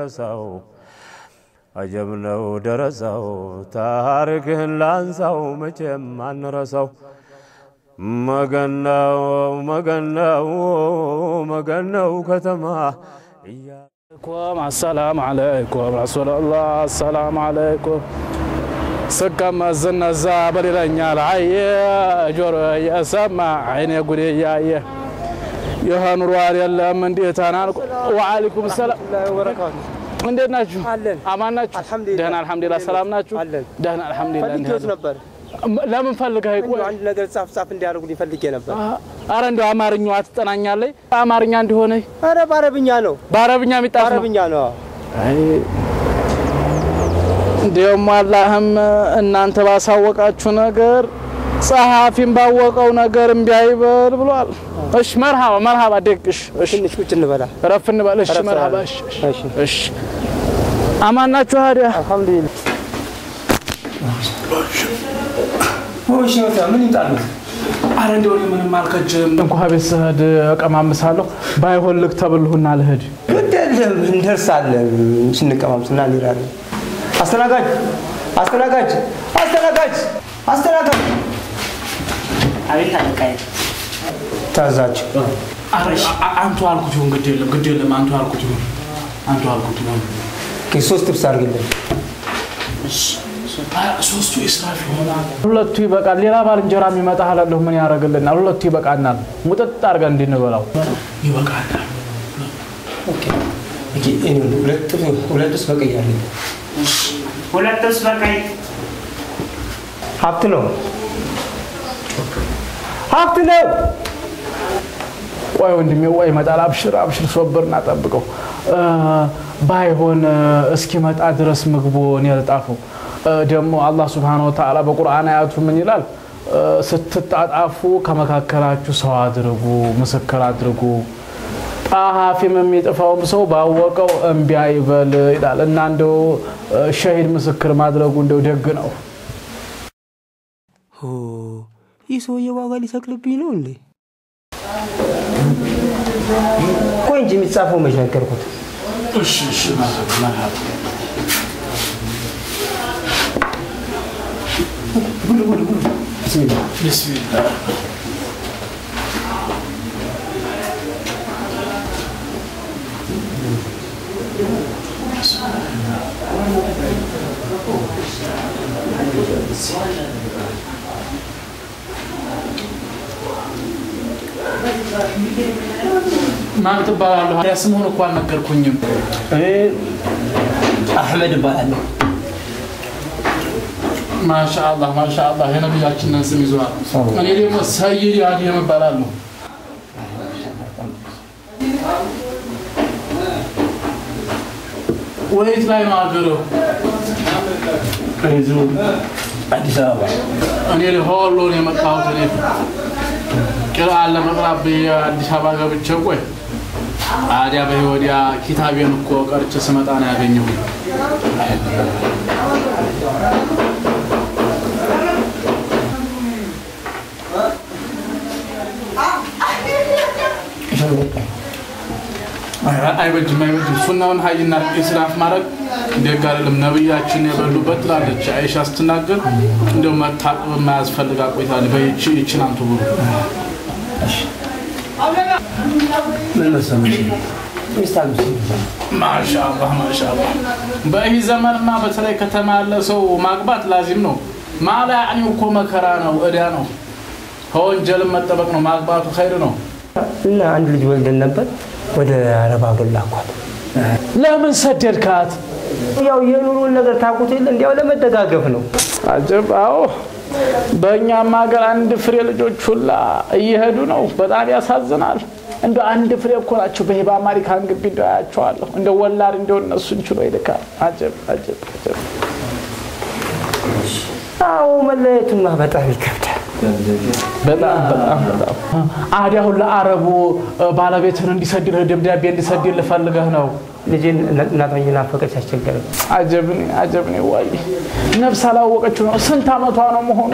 درساو عجبناو درساو تاركهن لانساو مچم انرساو مغناو كتما السلام عليكم رسول الله السلام عليكم سكم الزنزا بليلኛል አየ ጆሮ ያሰማ አይኔ ጉዴ ያየ يهانور አይደለም እንዴት አናልኩ ወአለይኩም ሰላም ወበረካቱ እንዴት ናችሁ አማን ናችሁ ደህና አልহামዱሊላህ ሰላም ናችሁ ደህና አልহামዱሊላህ እንዴት ነበር ለምን ፈልገህ ቆይ አንድ ነገር ጻፍ እንዲያርጉ ሊፈልግ ነበር አረ እንደው አማርኛው አትጠናኛለህ አማርኛ እንዲሆነ አረ ባረብኛ ነው ባረብኛ የሚጣፍ ነው ባረብኛ ነው አይ እንደውም አላህም እናንተ ባሳወቃችሁ ነገር ጸሐፊን ባወቀው ነገር እንቢያይበል ብሏል እሺ መርሃባ ደቅሽ እሺ ትንሽ ቁጭ እንበላ ረፍ እንበላ እሺ መርሃባ እሺ አማናችሁ ታዲያ አልহামዱሊላህ ወሽ ነው ምን ይጣሉ አረ እንደው ምንም አልከጀም እንኳን በሰድ አቀማምሳለሁ ባይሆልክ ተብልሁና ለሄድ ግደለም እንደርሳለን ስንቀማምስና እንይራለን አስተናጋጅ አቤት አልካይ ታዛች አረሽ አንቱ አልኩት ይሁን ግደለም አንቱ አልኩት ይሁን ከሶስት ጥብስ አርግልኝ እሺ ሶስቱ እስራፍ ይሆናል ሁለቱ ይበቃል ሌላ ባልንጀራ የሚመጣ አላለሁ ምን ያረጋልናል ሁለቱ ይበቃናል ሙጥጥ አርጋ እንድንበላው ይበቃል ኦኬ እኔ ሁለቱስ በቀያለኝ ሁለቱስ በቀይ ሀብት ነው ቆይ ወንድሜ ወይ መጣል አብሽር ሶበርና ጠብቀው ባይሆን እስኪመጣ ድረስ ምግቦን ያልጣፈው ደሞ አላህ Subhanahu Wa Ta'ala በቁርአን አያቱ ምን ይላል ስትጣጣፉ ከመካከላችሁ ሰው አድርጉ መስከራ አድርጉ ጣሃፊም የሚጥፋው ሰው ባወቀው እንቢያይበል ይላል እና እንደው ሸሂድ መስክር ማድረጉ እንደው ደግ ነው ይሰው የዋጋ ሊሰክልብኝ ነው እንዴ ቆይ እንጂ የሚጻፈው መሸከርኩት እሺ መርሃባ ብሉ ቢስሚላህ ማን ተባላለሁ ያስሙን እንኳን ነገርኩኝም አህመድ ባላለ ማሻአላህ የነብያችንን ስም ይዟል እኔ ደግሞ ሰይድ ያዲም ባላለው ወይት ላይ ነው አገሩ አይዙ አዲስ አበባ እኔ ለሆሎ ነው የመጣሁት እኔ ቅራአን ለመቅራብ አዲስ አበባ ገብቼ ቆይ አዲያ በህይወዲያ ኪታቤን እኮ ቀርጬ ስመጣ ነው ያገኘው አይበጅም ሱናውን ሀይና እስራፍ ማረግ እንደጋርለም ነብያችን የበሉበት ላለች አይሻ ስትናገር እንደው መታጠብ ማያስፈልጋ ቆይታል በይቺን አንቱ ብሩ ምን መሰለሽ ሚስታሉ ማሻአላህ በዚህ ዘመንማ በተለይ ከተማ ያለ ሰው ማግባት ላዚም ነው ማላ ያኒ እኮ መከራ ነው እዳ ነው ወንጀል መጠበቅ ነው ማግባቱ ኸይር ነው እና አንድ ልጅ ወልደን ነበር ወደ አረብ አገር ላኳት ለምን ሰደድካት ያው የኑሮን ነገር ታቁት ይል እንዲያው ለመደጋገፍ ነው አጀባው በእኛም ሀገር አንድ ፍሬ ልጆች ሁላ እየሄዱ ነው በጣም ያሳዝናል እንደ አንድ ፍሬ እኮ ናቸው በሄባ አሜሪካን ግቢ እንዳያቸዋለሁ እንደ ወላድ እንደው እነሱን ችሎ ይልካል አጀብ አው መለየቱማ በጣም ይከብዳል በጣም አዲያው ለአረቡ ባለቤትን እንዲሰድል ደብዳቤ እንዲሰድል ፈልገህ ነው ልጅን እናታኝና ፈቀች አስቸገረ አጀብኒ ወይ ነፍስ አላወቀችው ነው ስንት አመቷ ነው መሆኑ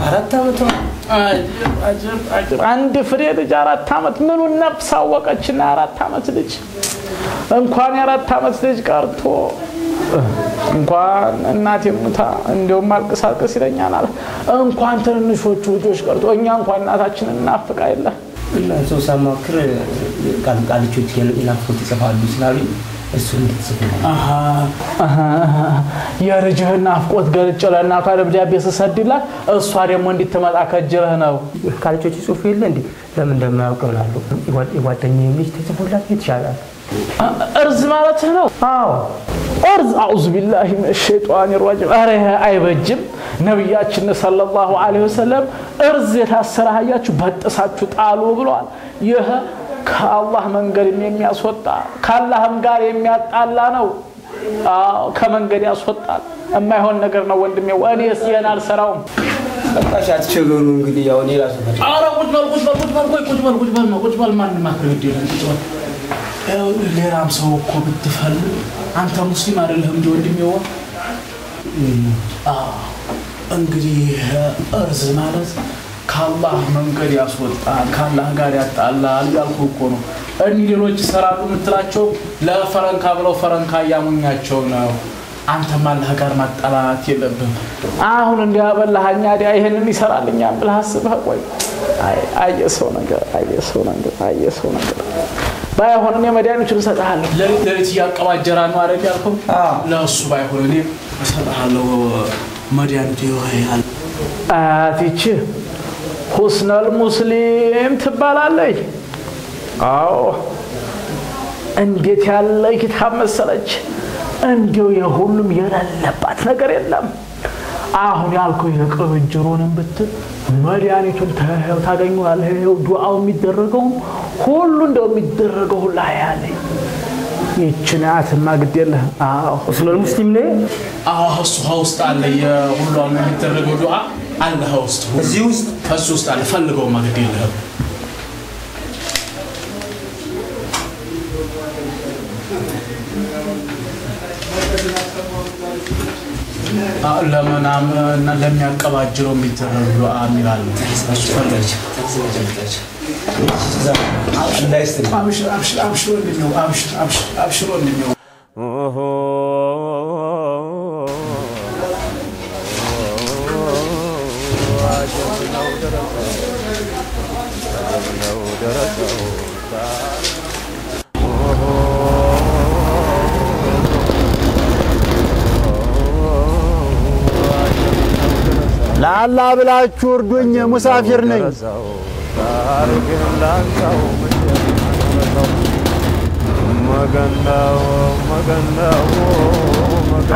4 ዓመት አንድ ፍሬ ልጅ 4 ዓመት ምኑን ነፍስ አወቀችና 4 ዓመት ልጅ እንኳን የ4 ዓመት ልጅ ቀርቶ እንኳን እናቴ ሙታ እንደውም አልቅሳልቅስ ይለኛል እንኳን ትንንሾቹ ልጆች ቀርቶ እኛ እንኳን እናታችንን እናፍቃ የለ እና ሰው ሳማክር ቃልቾች የናፍቆት ይጽፋሉ ስላሉ እሱ እንድትጽፍ የልጅህን ናፍቆት ገልጨለና ካለብዳቤ ሰሰድላት እሷ ደግሞ እንድትመጣ ከጅረህ ነው ቃልቾች ጽፎ የለ እንዴ ለምን እንደማያውቀው ነው የጓደኛዬ ልጅ ተጽፎላት ይቻላል እርዝ ማለት ነው አዎ እርዝ አዑዙ ቢላሂ ሚነሽ ሸይጣኒ ረጂም አረህ አይበጅም ነብያችን ሰለላሁ ዐለይሂ ወሰለም እርዝ የታሰራያችሁ በጥሳችሁ ጣሉ ብለዋል ይሄ ከአላህ መንገድ የሚያስወጣ ከአላህም ጋር የሚያጣላ ነው ከመንገድ ያስወጣል የማይሆን ነገር ነው ወንድሜ ወኔስ ይሄን አልሰራውም በቃሽ አትቸገሩ እንግዲህ ያው እኔ ራሱ አረ ቁጭ በል ማን ማክረድ ይችላል ሌላም ሰው እኮ ብትፈልግ አንተ ሙስሊም አይደለህም እንዴ ወንድሜው እንግዲህ እርዝ ማለት ከአላህ መንገድ ያስወጣል ከአላህ ጋር ያጣላል ያልኩ እኮ ነው እኒ ሌሎች ሰራሉ ምትላቸው ለፈረንካ ብለው ፈረንካ ያሙኛቸው ነው አንተም አላህ ጋር ማጣላት የለብም አሁን እንዲያበላሃኛ ዲያ ይሄንን ይሰራልኛ ብለህ አስበህ ቆይ አየሰው ነገር ባይሆን እኔ መድኃኒቱን ሰጣለሁ ለሌት ያቀባጀራ ነው አይደል ያልከው ለሱ ባይሆን እኔ ሰጣለሁ መድኃኒቱ ይሆናል አቲች ሁስነል ሙስሊም ትባላለች አዎ እንዴት ያለ ኪታብ መሰለች እንዴው የሁሉም የሌለባት ነገር የለም አሁን ያልከው የቅብጅሩንም ብትል መድኃኒቱን ታገኙዋለህ ይሄው ዱዓው የሚደረገው ሁሉ እንደው የሚደረገው ሁሉ ያለ ይችናት ማግደልህ አዎ ሁስነል ሙስሊም ነኝ አዎ እሱ ውስጥ አለ የሁሉም የሚደረገው ዱዓ አላህ ውስጥ እዚህ ውስጥ እሱ ውስጥ አለ ፈልገው ማግደልህ ለምናም እና ለሚያቀባጅረው የሚደረግ ዱዓ ይላል እሱ ፈልገች አብሽር ላላ ብላችሁ እርዱኝ ሙሳፊር ነኝ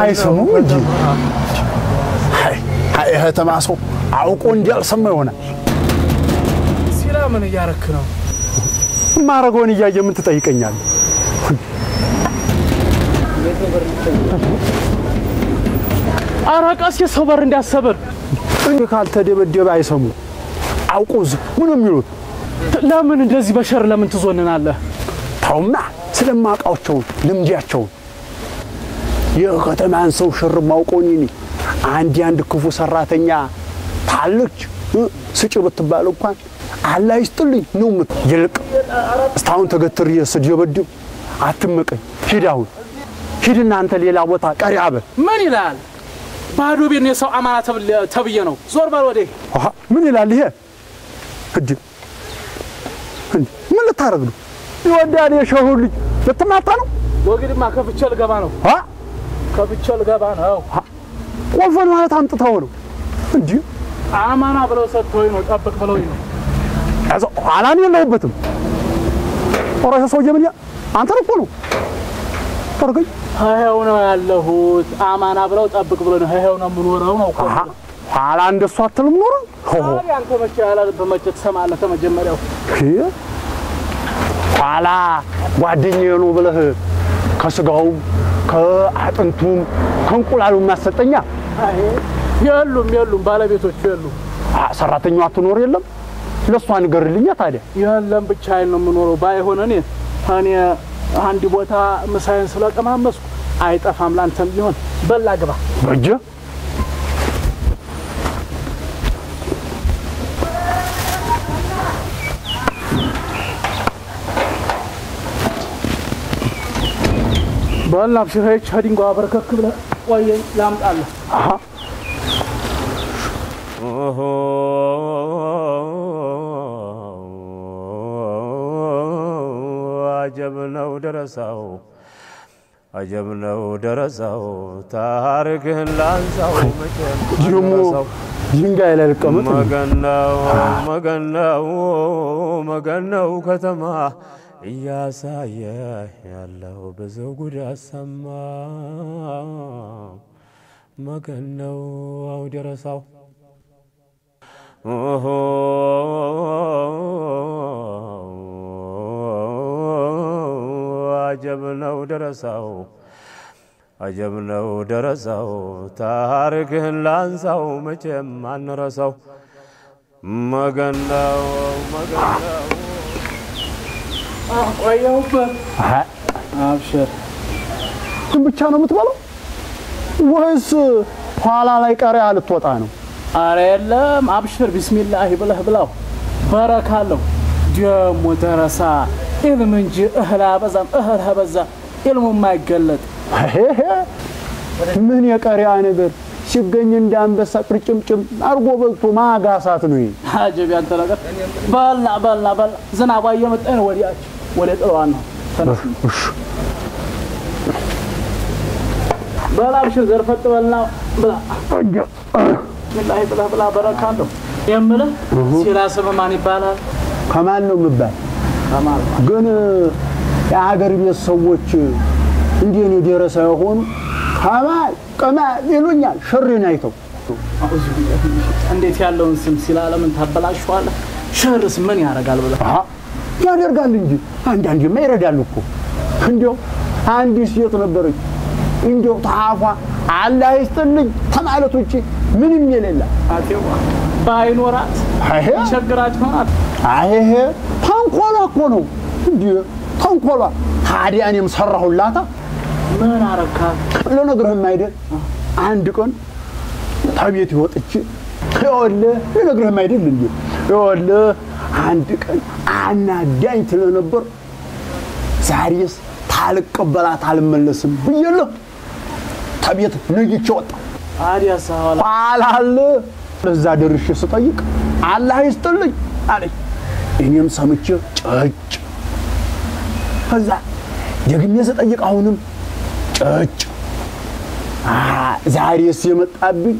አይሰሙም እንጂ አይ ከተማሰው አውቆ እንዲያልሰማ ይሆናል ሲላ ምን ያረክ ነው ማረጎን ይያየ ምን ትጠይቀኛል አራቃስ የሰው በር እንዲያሰበር እንዴ ካልተደበደበ አይሰሙ አውቆዝ ምን የሚሉት ለምን እንደዚህ በሸር ለምን ትዞንናለህ ታውና ስለማቃውቸው ልምዲያቸው የከተማን ሰው ሽር ማውቆኒ አንድ ክፉ ሰራተኛ ታለች ስጭ ብትባል እንኳን አላህ ይስጥልኝ ነው ይልቅ ስታውን ተገትር የስደበድብ አትመቀኝ ሂድና አንተ ሌላ ቦታ ቀሪያበ ምን ይላል ባዶ ቤት ነው ሰው አማና ተብየ ነው ዞር ባል ወዴ ምን ይላል ይሄ ምን ልታረግ ነው ይወዳል የሸሁልኝ ለተማታ ነው ወግድማ ከፍቸል ገባ ነው ከፍቸል ገባ ነው ቆፈን ማለት አምጥተው ነው እንዴ አማና ብለው ሰጥቶኝ ነው ጠብቅ ብለውኝ ነው አላን የለውበትም ወራሽ ሰው ጀምኛ አንተ ነው ተርገኝ ሃያው ነው ያለሁት አማና ብለው ጠብቅ ብለው ነው ሃያው ነው ምኖረው ነው ኋላ እንደሱ አትልም ኖር አንተ መቼ ያላል በመቼ ተሰማለ ተመጀመሪያው ኋላ ጓደኛዬ ነው ብለህ ከስጋው ከአጥንቱም ከንቁላሉ ማሰጠኛ የሉም ባለቤቶች የሉ ሰራተኛው አትኖር የለም ለሷ ንገርልኛ ታዲያ የለም ብቻዬን ነው ምኖረው ባይሆን እኔ አንድ ቦታ መሳይን ስለቀማመስኩ አይጠፋም ላንተም ቢሆን በላ ግባ በጀ والله بشر هيك هدين قوا بركك بلا وين لامط الله عجبنا ودرساو عجبنا ودرساو تاركهن لانساو جمو ድንጋይ ላይ ልቀመጥ መገናው ከተማ እያሳየ ያለው ብዙ ጉድ አሰማ መገናው ደረሳው عجبنا ودرساو تاركهن لانساو مچم انرساو مغناو ويوب ابشر كم ብቻ ነው የምትበለው ወይስ ኋላ ላይ ቀሪያ ልትወጣ ነው አረ የለም አብሽር ቢስሚላህ ብለህ ብላው በረካለው ደሞ ደረሳ ኢልም እንጂ እህላ በዛ ኢልሙ ማይገለጥ ምን የቀሪያ ነገር ሲገኝ እንዳንበሳ ቅርጭምጭም አርጎ በልቶ ማጋሳት ነው አጀብ ያንተ ነገር ባላ ዝናባ እየመጣ ነው ወደ ጥሏን ነው ተነስ ባላብሽር ዘርፈጥ በልና ብላ ቢስሚላህ ብላ በረካለው የምልህ ሲራስ ማን ይባላል ከማን ነው ምባል ከማን ግን የሀገር ቤት ሰዎች እንዴት ደረሰ ሆኖ ከማል ይሉኛል ሸርን አይተው እንዴት ያለውን ስም ሲላለም ታበላሽዋለ ሸርስ ምን ያረጋል ብለ ያደርጋል እንጂ አንዳንዴማ ይረዳል እኮ እንዴው አንድ ሴት ነበረች እንዴው ታፋ አላህ ይስጥልኝ ተማለት ውጪ ምንም የሌላ አቴዋ ባይኖራት ይቸግራች ሆናት አይሄ ታንኮላ እኮ ነው እንዴ ታንኮላ ታዲያ እኔም ሰራሁላታ ምን አረካ ለነገርህም አይደል አንድ ቀን ታቤት ይወጥች ለነገርህም አይደል እንዴ አንድ ቀን አናዳኝ ስለነበር ዛሬስ ታልቀበላት አልመለስም ብየለ ታቤት ነግቼ ወጣ አዲያ ሰዋላ አላለ ለዛ ደርሽ ስጠይቅ አላህ ይስጥልኝ አለኝ እኔም ሰምቼ ጨጭ ከዛ ደግሜ ስጠይቅ አሁንም ጨጭ ዛሬስ የመጣብኝ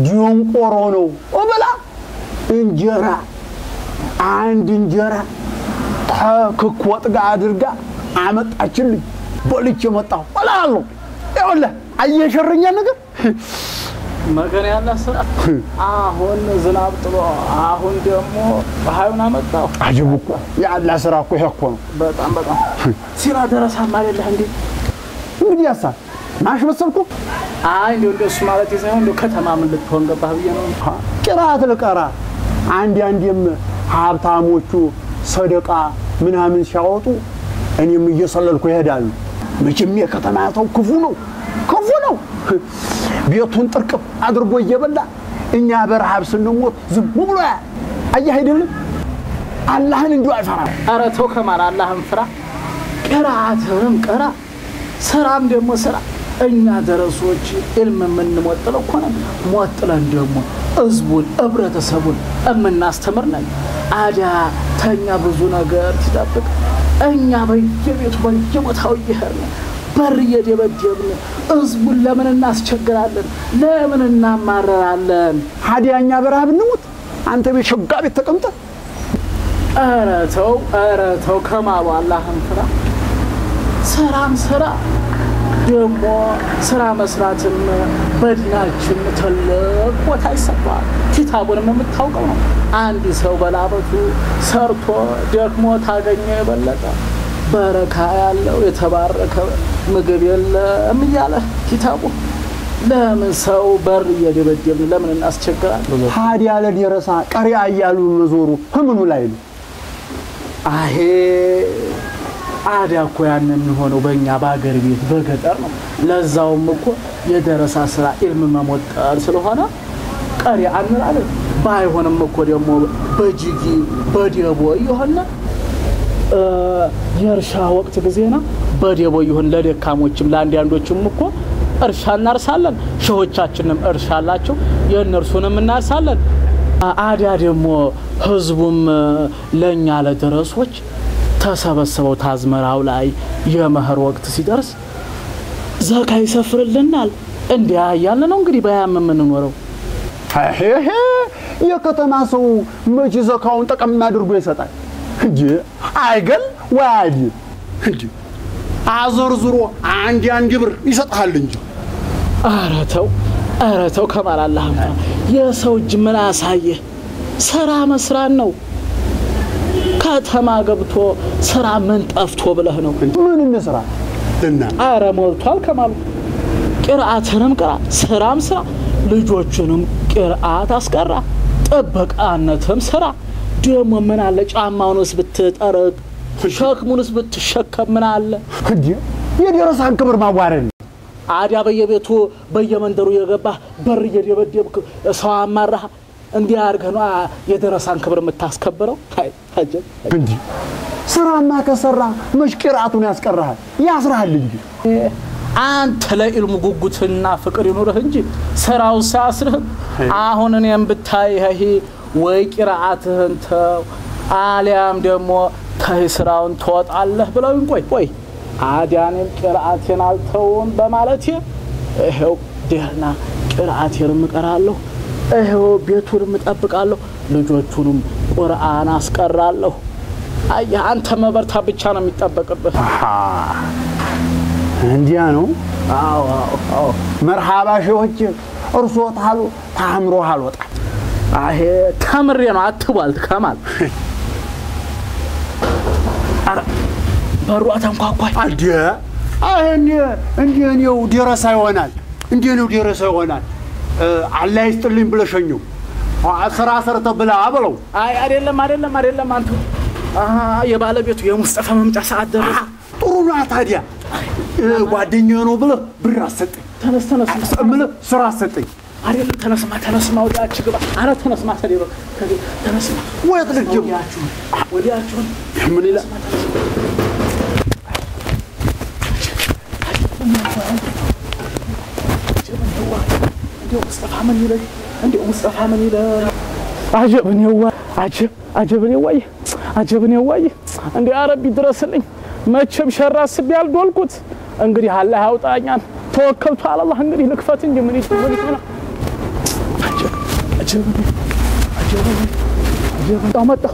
ዲንቆሮ ነው ወበላ እንጀራ አንድ እንጀራ ከክክ ወጥ ጋር አድርጋ አመጣችልኝ በልቼ መጣሁ ወላሉ ይኸውልህ አየሸረኛ ነገር መከራ ያላሰራ አሁን ዝናብ ጥሎ አሁን ደግሞ ፀሐዩን አመጣው አጅብኩ ያላ ስራ እኮ ይሄ እኮ ነው በጣም ሲራ ደረሳ ማለት እንዴ እንግዲህ ያሳ ማሽ መሰልኩ አይ እንደሱ ማለት ይሳይሆን እንደ ከተማ ምን ልትሆን ገባህ ብዬ ነው ቅራት ለቀራ አንዴም ሀብታሞቹ ሰደቃ ምናምን ሲያወጡ እኔም እየሰለልኩ ይሄዳሉ መቼም የከተማ ሰው ክፉ ነው ቤቱን ጥርቅም አድርጎ እየበላ እኛ በረሃብ ስንሞት ዝም ብሎ አያህ አይደለም አላህን እንዲሁ አይፈራም ኧረ ተው ከማን አላህን ፍራ ቅራአትም ቅራ ስራም ደግሞ ስራ እኛ ደረሶች ኢልም ምን ሞጥለው እኮ ነው ሞጥለን ደግሞ ህዝቡን ህብረተሰቡን እምናስተምር ነን አዳ ተኛ ብዙ ነገር ትጠብቅ እኛ በየቤቱ በየቦታው ይሄርነ በር እየደበደብን ህዝቡን ለምን እናስቸግራለን ለምን እናማረራለን ሀዲያኛ በረሃብ እንሞት አንተ በሸጋ ቤት ተቀምጠ ኧረ ተው ከማሉ አላህን ፍራ ሰራም ስራ ደግሞ ስራ መስራትም በድናችን ተለቅ ቦታ ይሰጣል ኪታቡንም የምታውቀው ነው አንድ ሰው በላበቱ ሰርቶ ደክሞ ታገኘ የበለጠ በረካ ያለው የተባረከ ምግብ የለም ይያለ ኪታቡ ለምን ሰው በር እየደበደብን ለምን እናስቸግራለን ሀዲያ ለደረሳ ቀሪያ ያያሉ መዞሩ ህምኑ ላይ ነው አሄ አዳኮ ያንን ሆኖ በእኛ ባገር ቤት በገጠር ነው ለዛውም እኮ የደረሳ ስራ ኢልም መሞጠር ስለሆነ ቀሪያ አንላለን ባይሆንም እኮ ደግሞ በጅጊ በዲያቦ ይሆነ የእርሻ ወቅት ጊዜና በደቦ ይሁን ለደካሞችም ለአንዳንዶችም እኮ እርሻ እናርሳለን ሸሆቻችንም እርሻ አላቸው የእነርሱንም እናርሳለን አዲያ ደግሞ ህዝቡም ለኛ ለደረሶች ተሰበሰበው ታዝመራው ላይ የመኸር ወቅት ሲደርስ ዘካ ይሰፍርልናል እንዲያ ያለ ነው እንግዲህ በያም የምንኖረው ሄሄ የከተማ ሰው መቼ ዘካውን ጠቀም አድርጎ ይሰጣል እንጂ አይገል ዋዲ እንጂ አዘርዝሮ አንድ ብር ይሰጣል እንጂ አረተው ከማል አላህ የሰው እጅ ምን አሳየ ስራ መስራት ነው ከተማ ገብቶ ስራ ምን ጠፍቶ ብለህ ነው ምን እንስራ እና ሞልቷል ከማሉ ቅርአትንም ቅራ ስራም ስራ ልጆቹንም ቅርአት አስቀራ ጥበቃነትም ስራ ደሞ ምን አለ ጫማውንስ ብትጠረግ ሸክሙንስ ብትሸከም ምን አለ እንዴ የደረሳን ክብር ማዋረድ አዲያ በየቤቱ በየመንደሩ የገባ በር እየደበደብክ ሰው አማራህ እንዲህ አድርገህ ነው የደረሳን ክብር የምታስከብረው አጀብ እንዴ ስራማ ከሰራ መሽቅራቱን ያስቀራል ያስራል እንጂ አንተ ለኢልሙ ጉጉትና ፍቅር ይኖርህ እንጂ ስራው ሳስርህ አሁን እኔም ብታይህ ወይ ቅራአትህን ተው አሊያም ደግሞ ስራውን ተወጣለህ ብለው ቆይ አዲያንም ቅራአቴን አልተውም በማለት ይሄው ደህና ቅራአቴንም እቀራለሁ ይሄው ቤቱንም እጠብቃለሁ ልጆቹንም ቁርአን አስቀራለሁ አንተ መበርታ ብቻ ነው የሚጠበቅብህ እንዲያ ነው አዎ መርሃባ ሸሆች እርሶ ታሉ ታምሮ አልወጣ ተምሬ ነው አትቧልት ከማል በሩ ተንኳኳይ አዲያ እንዴው ደረሳ ይሆናል እንዴው ደረሳ ይሆናል አላህ ይስጥልኝ ብለሽኙ ስራ ሰርተ ብላ አብለው አይደለም አንተ የባለቤቱ የሙስጠፋ መምጫ ሰዓት ደረሰ ጥሩ ነው ታዲያ ጓደኛዬ ነው ብለ ብር አሰጠኝ ተነስ እምለ ስራ አሰጠኝ አይደለም ተነስማ ወዲያች ግባ አረ ተነስማ ተነስማ ወይት ልጅም ወዲያችሁ ምን ይላል ሙስጠፋ ምን ይላል አጀብኔ ዋይ እንዴ አረቢ ድረስልኝ መቼም ሸራ አስቤ ያልዶልኩት እንግዲህ አላህ ያውጣኛል ተወከልቱ አላህ እንግዲህ ልክፈት እንጂ ምን ይችላል አጀብ አመጣ